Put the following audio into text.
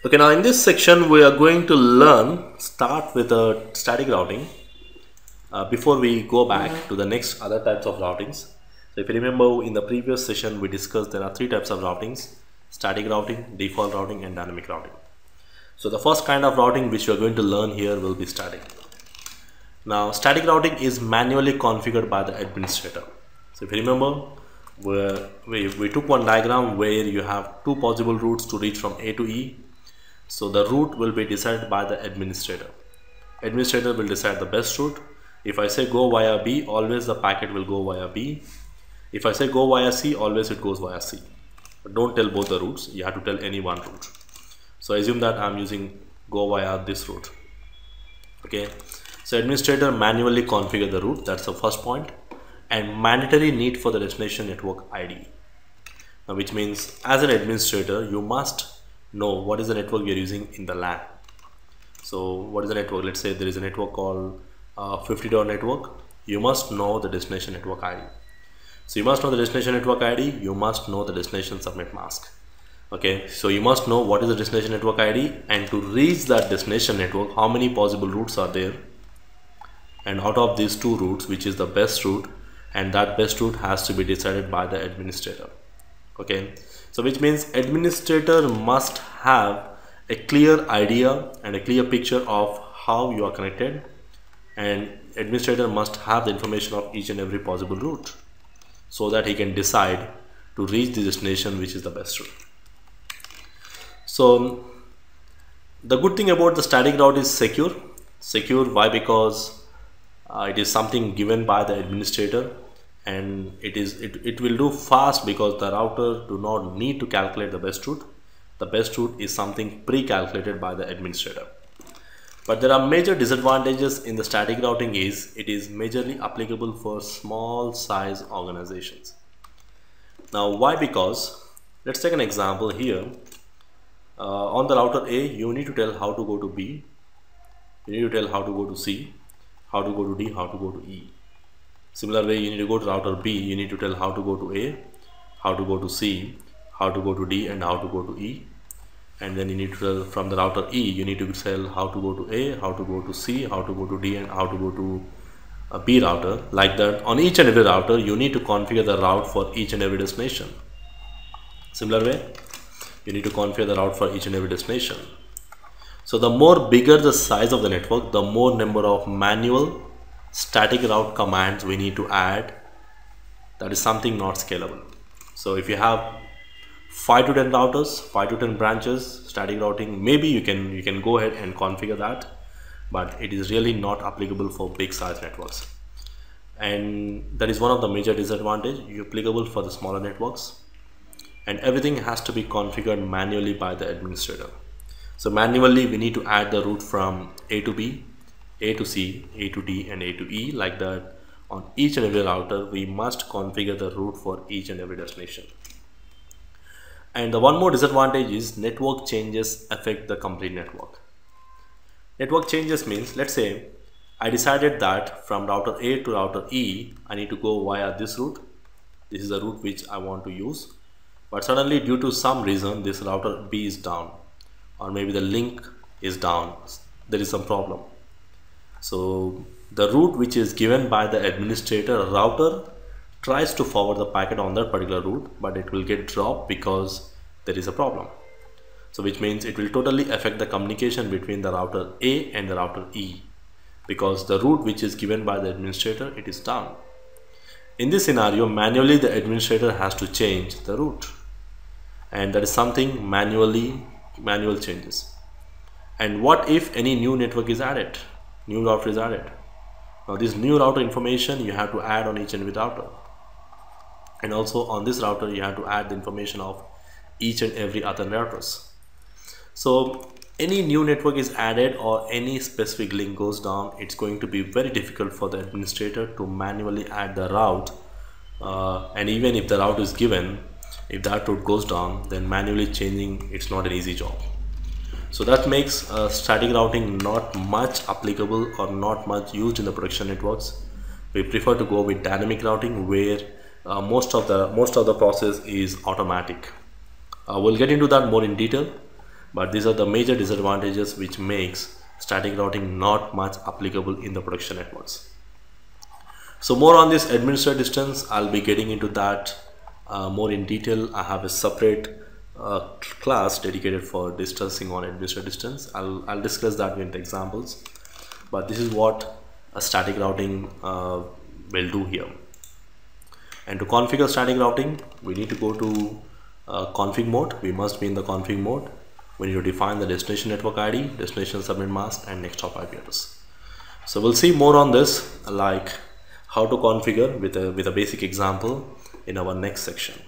Okay, now in this section we are going to start with a static routing before we go back to the next other types of routings. So if you remember, in the previous session we discussed there are three types of routings: static routing, default routing and dynamic routing. So the first kind of routing which you are going to learn here will be static. Now static routing is manually configured by the administrator. So if you remember, we took one diagram where you have two possible routes to reach from A to E. So the route will be decided by the administrator. Administrator will decide the best route. If I say go via B, always the packet will go via B. If I say go via C, always it goes via C. But don't tell both the routes, you have to tell any one route. So assume that I'm using go via this route. Okay, so administrator manually configure the route, that's the first point, and mandatory need for the destination network ID. Now, which means as an administrator you must know what is the network we are using in the LAN. So what is the network? Let's say there is a network called 50.0 network. You must know the destination network ID. So you must know the destination network ID, you must know the destination subnet mask. Okay, so you must know what is the destination network ID, and to reach that destination network, how many possible routes are there, and out of these two routes, which is the best route, and that best route has to be decided by the administrator. Okay, so which means administrator must have a clear idea and a clear picture of how you are connected, and administrator must have the information of each and every possible route so that he can decide to reach the destination which is the best route. So the good thing about the static route is secure. Why? Because it is something given by the administrator, and it will do fast because the router do not need to calculate the best route. The best route is something pre-calculated by the administrator. But there are major disadvantages in the static routing. Is it is majorly applicable for small size organizations. Now why? Because let's take an example here. On the router A, you need to tell how to go to B, you need to tell how to go to C, how to go to D, how to go to E. Similar way, you need to go to router B, you need to tell how to go to A, how to go to C, how to go to D, and how to go to E. And then you need to tell from the router E, you need to tell how to go to A, how to go to C, how to go to D, and how to go to a B router. Like that, on each and every router, you need to configure the route for each and every destination. Similar way, you need to configure the route for each and every destination. So the more bigger the size of the network, the more number of manual static route commands we need to add. That is something not scalable. So if you have 5 to 10 routers, 5 to 10 branches, static routing, maybe you can go ahead and configure that, but it is really not applicable for big size networks. And that is one of the major disadvantages. Applicable for the smaller networks, and everything has to be configured manually by the administrator. So manually we need to add the route from A to B, A to C, A to D, and A to E. Like that, on each and every router we must configure the route for each and every destination. And the one more disadvantage is network changes affect the complete network. Network changes means, let's say I decided that from router A to router E I need to go via this route. This is the route which I want to use. But suddenly, due to some reason, this router B is down, or maybe the link is down, there is some problem. So the route which is given by the administrator, router tries to forward the packet on that particular route, but it will get dropped because there is a problem. So which means it will totally affect the communication between the router A and the router E, because the route which is given by the administrator, it is down. In this scenario, manually the administrator has to change the route, and that is something manual changes. And what if any new network is added, new router is added? Now this new router information you have to add on each and every router, and also on this router you have to add the information of each and every other routers. So any new network is added or any specific link goes down, it's going to be very difficult for the administrator to manually add the route, and even if the route is given, if that route goes down, then manually changing, it's not an easy job. So that makes static routing not much applicable or not much used in the production networks. We prefer to go with dynamic routing, where most of the process is automatic. We'll get into that more in detail. but these are the major disadvantages which makes static routing not much applicable in the production networks. So more on this administrator distance, I'll be getting into that more in detail. I have a separate class dedicated for distancing on administrator distance. I'll discuss that with examples, but this is what a static routing will do here. And to configure static routing, we need to go to config mode. We must be in the config mode. We need to define the destination network ID, destination subnet mask, and next hop IP address. So we'll see more on this, like how to configure with a basic example in our next section.